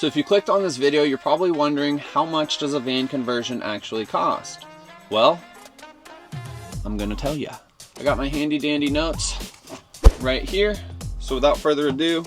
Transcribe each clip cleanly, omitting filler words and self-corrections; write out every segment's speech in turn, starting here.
So if you clicked on this video, you're probably wondering, how much does a van conversion actually cost? Well, I'm gonna tell you. I got my handy dandy notes right here. So without further ado,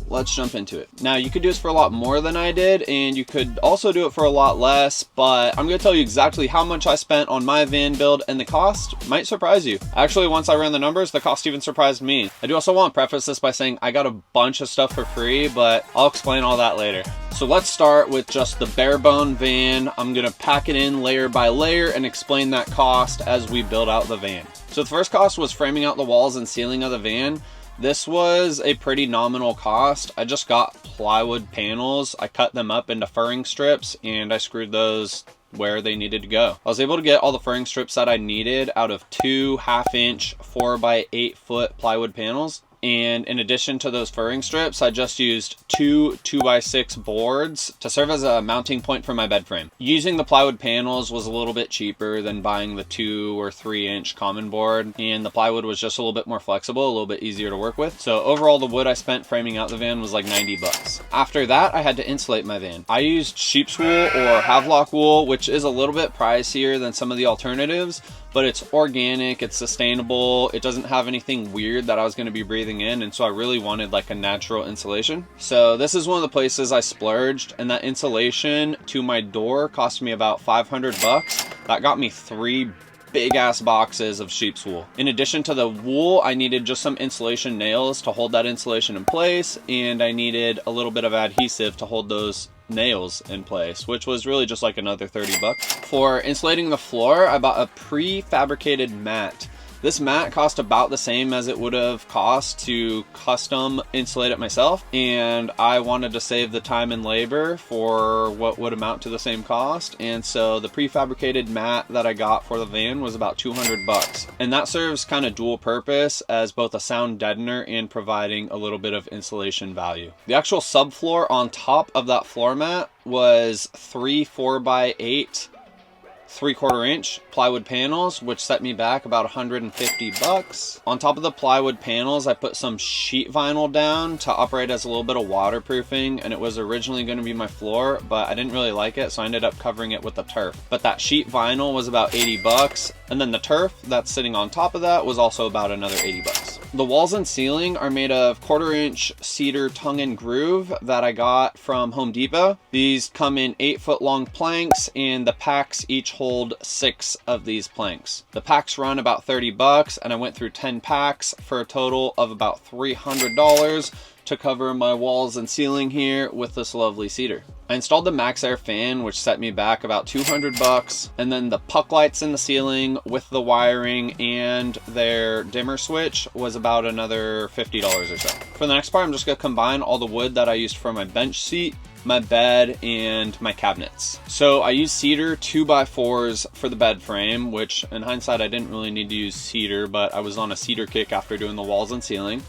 let's jump into it. Now, you could do this for a lot more than I did, and you could also do it for a lot less, but I'm gonna tell you exactly how much I spent on my van build, and the cost might surprise you. Actually, once I ran the numbers, the cost even surprised me. I do also want to preface this by saying I got a bunch of stuff for free, but I'll explain all that later. So let's start with just the bare bone van. I'm gonna pack it in layer by layer and explain that cost as we build out the van. So the first cost was framing out the walls and ceiling of the van. This was a pretty nominal cost. I just got plywood panels. I cut them up into furring strips and I screwed those where they needed to go. I was able to get all the furring strips that I needed out of 2 1/2-inch 4x8 foot plywood panels. And in addition to those furring strips, I just used 2 2x6 boards to serve as a mounting point for my bed frame. Using the plywood panels was a little bit cheaper than buying the 2 or 3-inch common board, and the plywood was just a little bit more flexible, a little bit easier to work with. So overall, the wood I spent framing out the van was like 90 bucks. After that, I had to insulate my van. I used sheep's wool or Havelock wool, which is a little bit pricier than some of the alternatives, but it's organic, it's sustainable, it doesn't have anything weird that I was going to be breathing in, and so I really wanted like a natural insulation. So this is one of the places I splurged, and that insulation to my door cost me about 500 bucks. That got me 3 big ass boxes of sheep's wool. In addition to the wool, I needed just some insulation nails to hold that insulation in place, and I needed a little bit of adhesive to hold those nails in place, which was really just like another 30 bucks. For insulating the floor, I bought a prefabricated mat. This mat cost about the same as it would have cost to custom insulate it myself, and I wanted to save the time and labor for what would amount to the same cost, and so the prefabricated mat that I got for the van was about 200 bucks. And that serves kind of dual purpose as both a sound deadener and providing a little bit of insulation value. The actual subfloor on top of that floor mat was 3 4x8 3/4-inch plywood panels, which set me back about 150 bucks. On top of the plywood panels, I put some sheet vinyl down to operate as a little bit of waterproofing, and it was originally going to be my floor, but I didn't really like it, so I ended up covering it with the turf. But that sheet vinyl was about 80 bucks, and then the turf that's sitting on top of that was also about another 80 bucks. The walls and ceiling are made of 1/4-inch cedar tongue and groove that I got from Home Depot. These come in 8-foot long planks, and the packs each hold 6 of these planks. The packs run about 30 bucks, and I went through 10 packs for a total of about $300 to cover my walls and ceiling here with this lovely cedar. I installed the Max Air fan, which set me back about 200 bucks, and then the puck lights in the ceiling with the wiring and their dimmer switch was about another $50 or so. For the next part, I'm just gonna combine all the wood that I used for my bench seat, my bed, and my cabinets. So I used cedar 2x4s for the bed frame, which in hindsight I didn't really need to use cedar, but I was on a cedar kick after doing the walls and ceiling.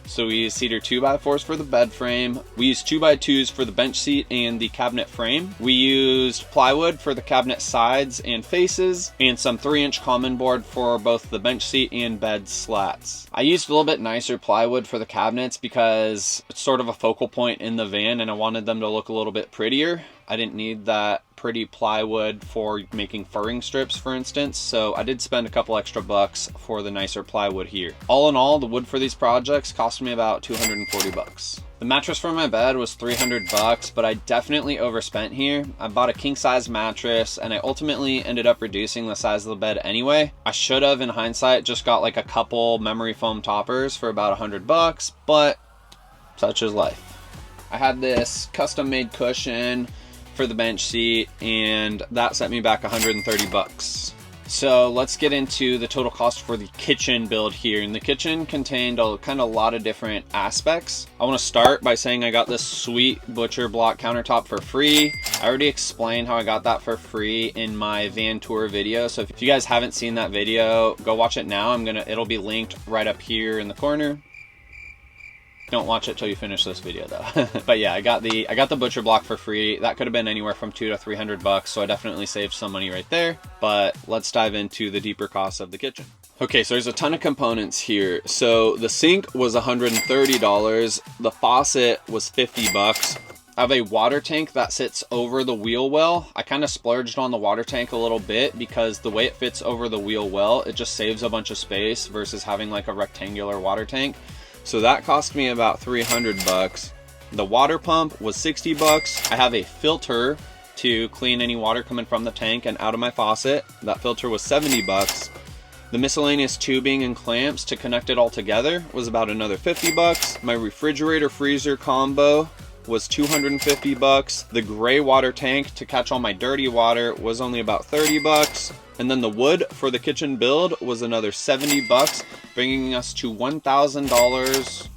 So we used cedar 2x4s for the bed frame. We used 2x2s for the bench seat and the cabinet frame. We used plywood for the cabinet sides and faces, and some 3-inch common board for both the bench seat and bed slats. I used a little bit nicer plywood for the cabinets because it's sort of a focal point in the van, and I wanted them to look a little bit prettier. I didn't need that pretty plywood for making furring strips, for instance, so I did spend a couple extra bucks for the nicer plywood here. All in all, the wood for these projects cost me about 240 bucks. The mattress for my bed was 300 bucks, but I definitely overspent here. I bought a king size mattress, and I ultimately ended up reducing the size of the bed anyway. I should have, in hindsight, just got like a couple memory foam toppers for about 100 bucks, but such is life. I had this custom made cushion for the bench seat, and that set me back 130 bucks. So let's get into the total cost for the kitchen build here. And the kitchen contained a lot of different aspects. I want to start by saying I got this sweet butcher block countertop for free. I already explained how I got that for free in my van tour video, so if you guys haven't seen that video, go watch it now. It'll be linked right up here in the corner. Don't watch it till you finish this video though. But yeah, I got the butcher block for free. That could have been anywhere from $200 to $300, so I definitely saved some money right there. But let's dive into the deeper costs of the kitchen. Okay, so there's a ton of components here. So the sink was $130. The faucet was $50. I have a water tank that sits over the wheel well. I kind of splurged on the water tank a little bit because the way it fits over the wheel well, it just saves a bunch of space versus having like a rectangular water tank. So that cost me about 300 bucks. The water pump was 60 bucks. I have a filter to clean any water coming from the tank and out of my faucet. That filter was 70 bucks. The miscellaneous tubing and clamps to connect it all together was about another 50 bucks. My refrigerator freezer combo was 250 bucks. The gray water tank to catch all my dirty water was only about 30 bucks. And then the wood for the kitchen build was another 70 bucks, bringing us to $1,000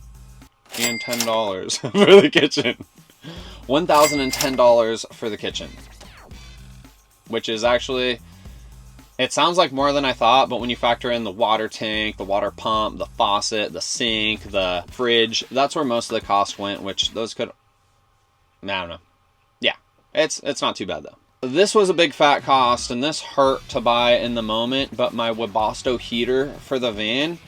and $10 for the kitchen. $1,010 for the kitchen, which is actually, it sounds like more than I thought, but when you factor in the water tank, the water pump, the faucet, the sink, the fridge, that's where most of the cost went, which those could, I don't know. Yeah, it's not too bad though. This was a big fat cost, and this hurt to buy in the moment, but my Webasto heater for the van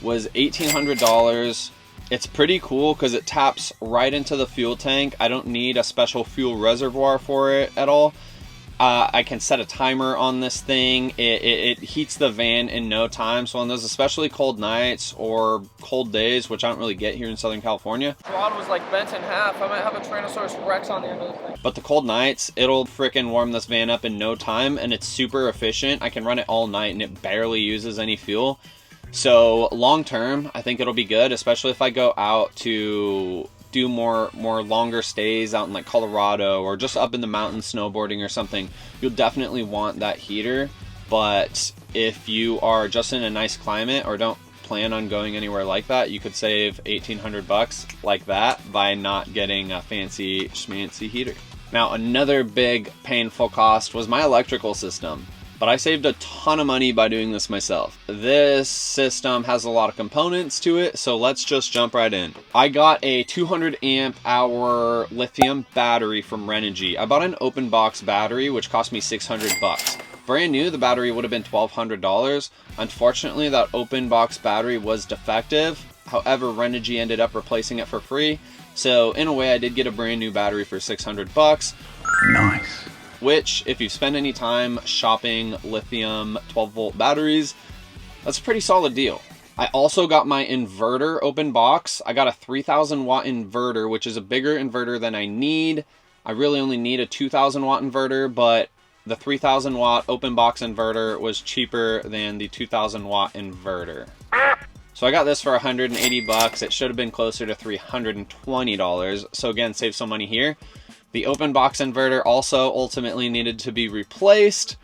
was $1,800. It's pretty cool because it taps right into the fuel tank. I don't need a special fuel reservoir for it at all. I can set a timer on this thing. It heats the van in no time. So on those especially cold nights or cold days, which I don't really get here in Southern California. The rod was like bent in half. I might have a Tyrannosaurus Rex on the end of the thing. But the cold nights, it'll freaking warm this van up in no time, and it's super efficient. I can run it all night and it barely uses any fuel. So long term, I think it'll be good, especially if I go out to do more longer stays out in like Colorado or just up in the mountains snowboarding or something. You'll definitely want that heater. But if you are just in a nice climate or don't plan on going anywhere like that, you could save 1,800 bucks like that by not getting a fancy schmancy heater. Now, another big painful cost was my electrical system. But I saved a ton of money by doing this myself. This system has a lot of components to it, so let's just jump right in. I got a 200 amp hour lithium battery from Renogy. I bought an open box battery, which cost me 600 bucks. Brand new, the battery would have been $1,200. Unfortunately, that open box battery was defective. However, Renogy ended up replacing it for free. So in a way, I did get a brand new battery for 600 bucks. Nice. Which, if you've spent any time shopping lithium 12-volt batteries, that's a pretty solid deal. I also got my inverter open box. I got a 3,000 watt inverter, which is a bigger inverter than I need. I really only need a 2,000 watt inverter, but the 3,000 watt open box inverter was cheaper than the 2,000 watt inverter. So I got this for 180 bucks. It should have been closer to $320. So again, save some money here. The open box inverter also ultimately needed to be replaced,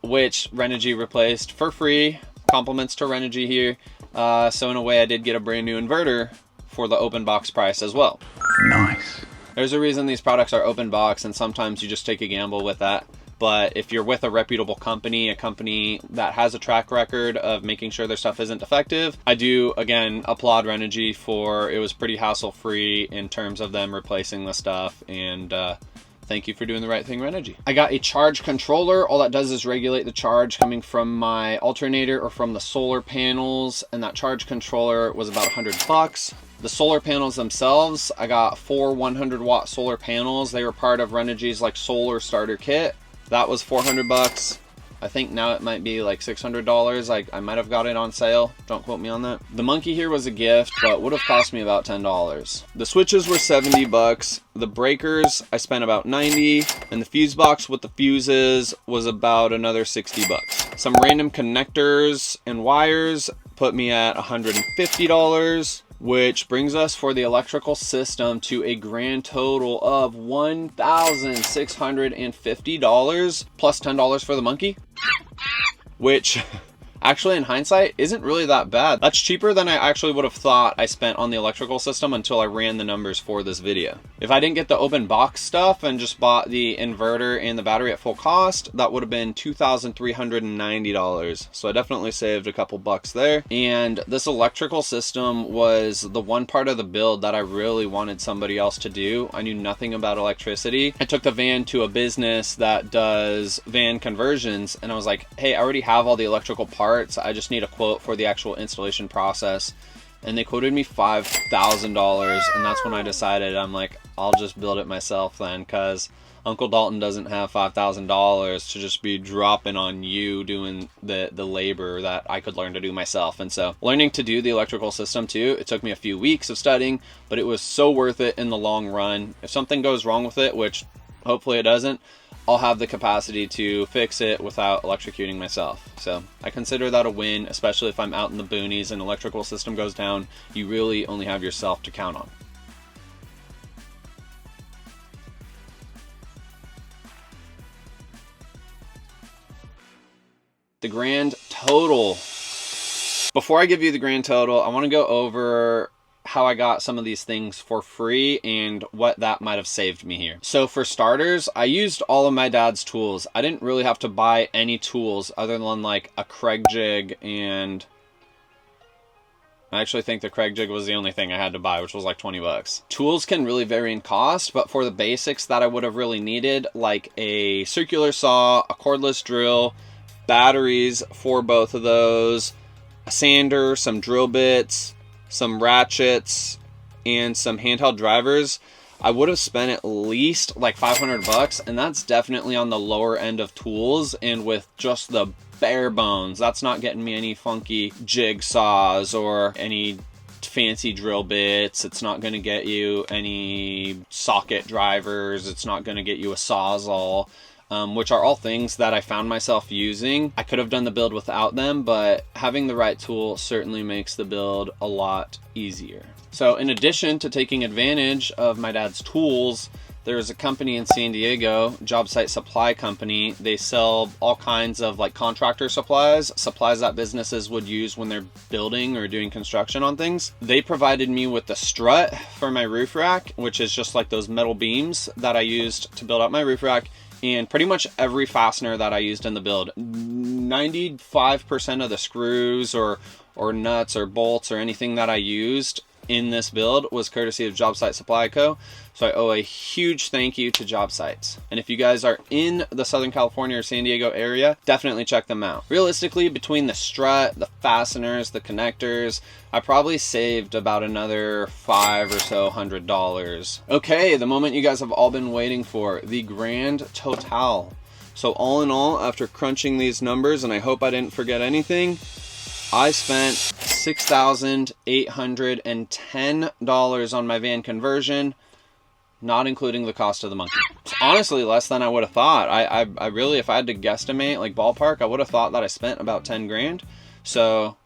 which Renogy replaced for free. Compliments to Renogy here. So in a way, I did get a brand new inverter for the open box price as well. Nice. There's a reason these products are open box, and sometimes you just take a gamble with that. But if you're with a reputable company, a company that has a track record of making sure their stuff isn't defective, I do, again, applaud Renogy for, it was pretty hassle-free in terms of them replacing the stuff, and thank you for doing the right thing, Renogy. I got a charge controller. All that does is regulate the charge coming from my alternator or from the solar panels, and that charge controller was about 100 bucks. The solar panels themselves, I got 4 100 watt solar panels. They were part of Renogy's like solar starter kit. That was 400 bucks. I think now it might be like $600. I might have got it on sale. Don't quote me on that. The monkey here was a gift, but would have cost me about $10. The switches were 70 bucks. The breakers, I spent about 90, and the fuse box with the fuses was about another 60 bucks. Some random connectors and wires put me at $150. Which brings us for the electrical system to a grand total of $1,650 plus $10 for the monkey, which actually in hindsight isn't really that bad. That's cheaper than I actually would have thought I spent on the electrical system until I ran the numbers for this video. If I didn't get the open box stuff and just bought the inverter and the battery at full cost, that would have been $2,390. So I definitely saved a couple bucks there. And this electrical system was the one part of the build that I really wanted somebody else to do. I knew nothing about electricity. I took the van to a business that does van conversions, and I was like, hey, I already have all the electrical parts. I just need a quote for the actual installation process. and they quoted me $5,000, and that's when I decided, I'm like, I'll just build it myself then, because Uncle Dalton doesn't have $5,000 to just be dropping on you doing the labor that I could learn to do myself. And so learning to do the electrical system too, it took me a few weeks of studying, but it was so worth it in the long run. If something goes wrong with it, which hopefully it doesn't, I'll have the capacity to fix it without electrocuting myself. So I consider that a win, especially if I'm out in the boonies and electrical system goes down. You really only have yourself to count on. The grand total. Before I give you the grand total, I want to go over how I got some of these things for free and what that might have saved me here. So for starters, I used all of my dad's tools. I didn't really have to buy any tools other than like a Craig jig, and I actually think the Craig jig was the only thing I had to buy, which was like 20 bucks. Tools can really vary in cost, but for the basics that I would have really needed, like a circular saw, a cordless drill, batteries for both of those, a sander, some drill bits, some ratchets, and some handheld drivers, I would have spent at least like 500 bucks, and that's definitely on the lower end of tools, and with just the bare bones. That's not getting me any funky jigsaws or any fancy drill bits. It's not going to get you any socket drivers. It's not going to get you a sawzall. Which are all things that I found myself using. I could have done the build without them, but having the right tool certainly makes the build a lot easier. So in addition to taking advantage of my dad's tools, there's a company in San Diego, Job Site Supply Company. They sell all kinds of like contractor supplies that businesses would use when they're building or doing construction on things. They provided me with the strut for my roof rack, which is just like those metal beams that I used to build up my roof rack, and pretty much every fastener that I used in the build. 95% of the screws or nuts or bolts or anything that I used in this build was courtesy of Job Site Supply Co. So I owe a huge thank you to Job Sites. And if you guys are in the Southern California or San Diego area, definitely check them out. Realistically, between the strut, the fasteners, the connectors, I probably saved about another $500 or so. Okay, the moment you guys have all been waiting for, the grand total. So all in all, after crunching these numbers, and I hope I didn't forget anything, I spent $6,810 on my van conversion, not including the cost of the monkey. It's honestly less than I would have thought. I really, if I had to guesstimate, like ballpark, I would have thought that I spent about 10 grand. So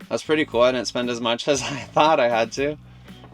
that's pretty cool. I didn't spend as much as I thought I had to.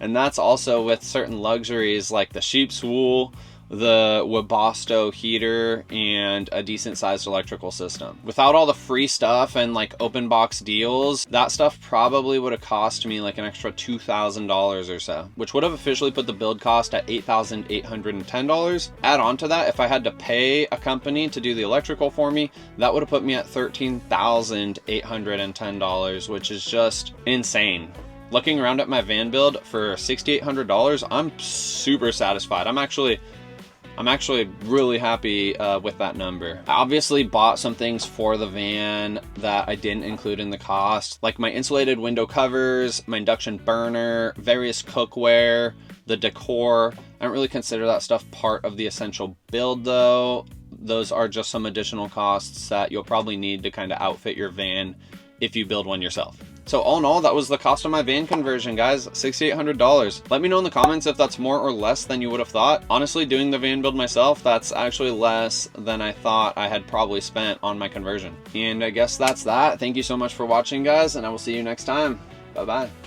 And that's also with certain luxuries like the sheep's wool, the Webasto heater, and a decent sized electrical system. Without all the free stuff and like open box deals, that stuff probably would have cost me like an extra $2,000 or so, which would have officially put the build cost at $8,810. Add on to that, if I had to pay a company to do the electrical for me, that would have put me at $13,810, which is just insane. Looking around at my van build for $6,800, I'm super satisfied. I'm actually really happy with that number. I obviously bought some things for the van that I didn't include in the cost, like my insulated window covers, my induction burner, various cookware, the decor. I don't really consider that stuff part of the essential build though. Those are just some additional costs that you'll probably need to kind of outfit your van if you build one yourself. So all in all, that was the cost of my van conversion, guys, $6,800. Let me know in the comments if that's more or less than you would have thought. Honestly, doing the van build myself, that's actually less than I thought I had probably spent on my conversion. And I guess that's that. Thank you so much for watching, guys, and I will see you next time. Bye-bye.